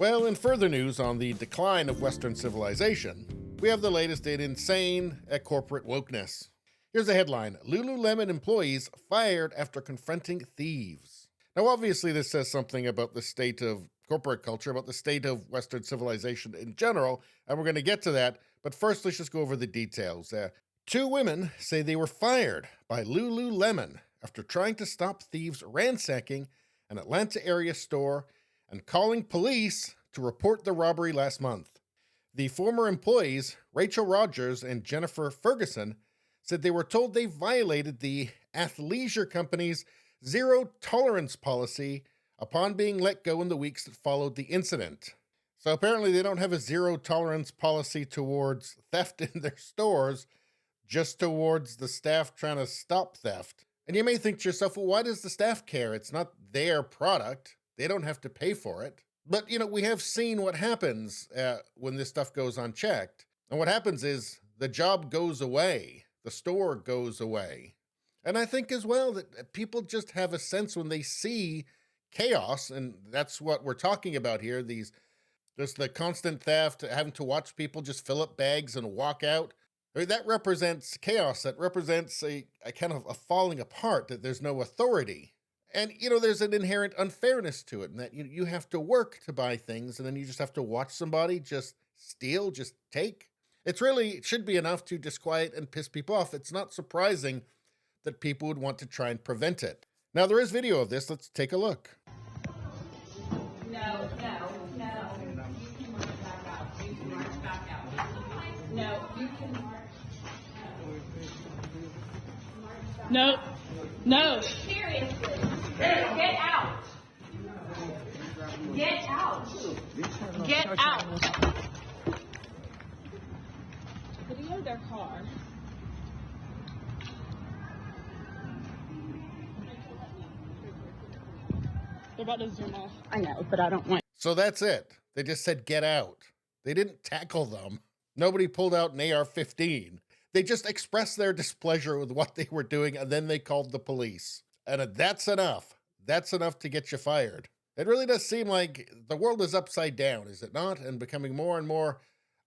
Well, in further news on the decline of Western civilization, we have the latest in insane corporate wokeness. Here's a headline: Lululemon employees fired after confronting thieves. Now, obviously, this says something about the state of corporate culture, about the state of Western civilization in general, and we're going to get to that. But first, let's just go over the details. Two women say they were fired by Lululemon after trying to stop thieves ransacking an Atlanta area store and calling police to report the robbery last month. The former employees, Rachel Rogers and Jennifer Ferguson, said they were told they violated the athleisure company's zero tolerance policy upon being let go in the weeks that followed the incident. So apparently they don't have a zero tolerance policy towards theft in their stores, just towards the staff trying to stop theft. And you may think to yourself, well, why does the staff care? It's not their product. They don't have to pay for it. But, we have seen what happens when this stuff goes unchecked. And what happens is the job goes away. The store goes away. And I think as well that people just have a sense when they see chaos, and that's what we're talking about here, just the constant theft, having to watch people just fill up bags and walk out. I mean, that represents chaos. That represents a kind of a falling apart, that there's no authority. And, there's an inherent unfairness to it, in that you have to work to buy things, and then you just have to watch somebody just steal, just take. It should be enough to disquiet and piss people off. It's not surprising that people would want to try and prevent it. Now, there is video of this. Let's take a look. No. You can march back out. You can march back out. No, you can march. No. Seriously. Get out. Get out. Get out. Video their car. They're about to zoom off. I know, but I don't want. So that's it. They just said, get out. They didn't tackle them. Nobody pulled out an AR-15. They just expressed their displeasure with what they were doing, and then they called the police. And that's enough. That's enough to get you fired. It really does seem like the world is upside down, is it not? And becoming more and more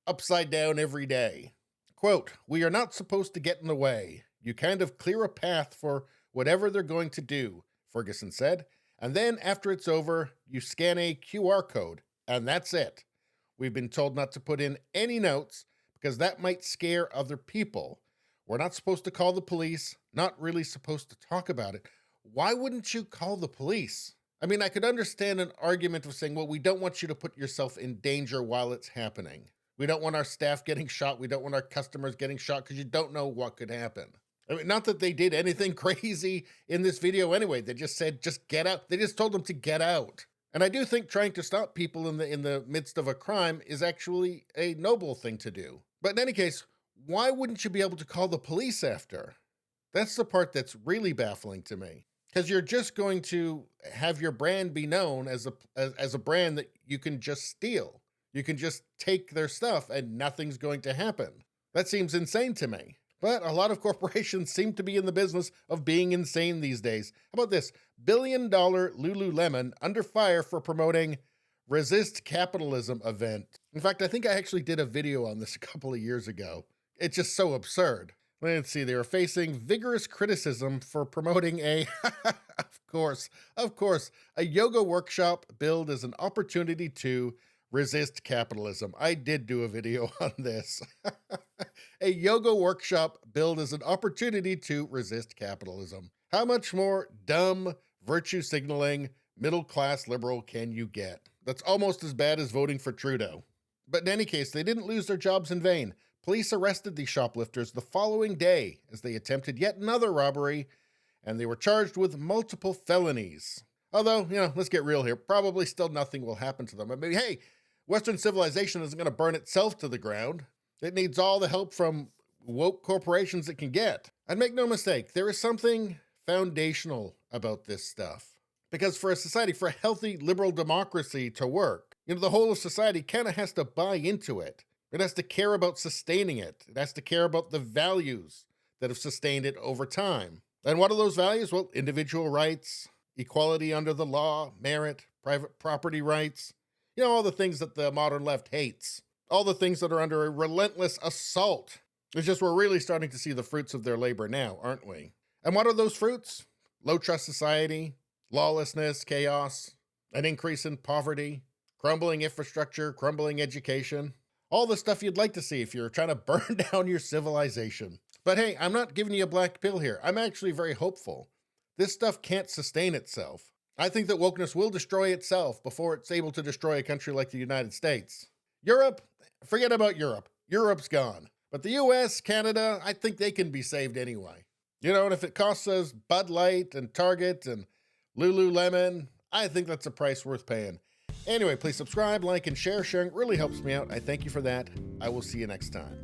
upside down every day. Quote, "We are not supposed to get in the way. You kind of clear a path for whatever they're going to do," Ferguson said. "And then after it's over, you scan a QR code, and that's it. We've been told not to put in any notes because that might scare other people. We're not supposed to call the police, not really supposed to talk about it." Why wouldn't you call the police? I mean, I could understand an argument of saying, well, we don't want you to put yourself in danger while it's happening. We don't want our staff getting shot. We don't want our customers getting shot because you don't know what could happen. I mean, not that they did anything crazy in this video anyway. They just said, just get out. They just told them to get out. And I do think trying to stop people in the midst of a crime is actually a noble thing to do. But in any case, why wouldn't you be able to call the police after? That's the part that's really baffling to me. Because you're just going to have your brand be known as a brand that you can just steal. You can just take their stuff and nothing's going to happen. That seems insane to me. But a lot of corporations seem to be in the business of being insane these days. How about this? $1 billion Lululemon under fire for promoting Resist Capitalism event. In fact, I think I actually did a video on this a couple of years ago. It's just so absurd. Let's see, they were facing vigorous criticism for promoting of course, a yoga workshop billed as an opportunity to resist capitalism. I did do a video on this. A yoga workshop billed as an opportunity to resist capitalism. How much more dumb, virtue signaling, middle-class liberal can you get? That's almost as bad as voting for Trudeau. But in any case, they didn't lose their jobs in vain. Police arrested the shoplifters the following day as they attempted yet another robbery, and they were charged with multiple felonies. Although, let's get real here. Probably still nothing will happen to them. I mean, hey, Western civilization isn't going to burn itself to the ground. It needs all the help from woke corporations it can get. And make no mistake, there is something foundational about this stuff. Because for a society, for a healthy liberal democracy to work, the whole of society kind of has to buy into it. It has to care about sustaining it. It has to care about the values that have sustained it over time. And what are those values? Well, individual rights, equality under the law, merit, private property rights, You know, all the things that the modern left hates. All the things that are under a relentless assault. It's just we're really starting to see the fruits of their labor now, aren't we? And what are those fruits? Low trust society, lawlessness, chaos, an increase in poverty, crumbling infrastructure, crumbling education. All the stuff you'd like to see if you're trying to burn down your civilization. But hey, I'm not giving you a black pill here. I'm actually very hopeful. This stuff can't sustain itself. I think that wokeness will destroy itself before it's able to destroy a country like the United States. Europe, forget about Europe. Europe's gone. But the US, Canada, I think they can be saved anyway. You know, and if it costs us Bud Light and Target and Lululemon, I think that's a price worth paying. Anyway, please subscribe, like, and share. Sharing really helps me out. I thank you for that. I will see you next time.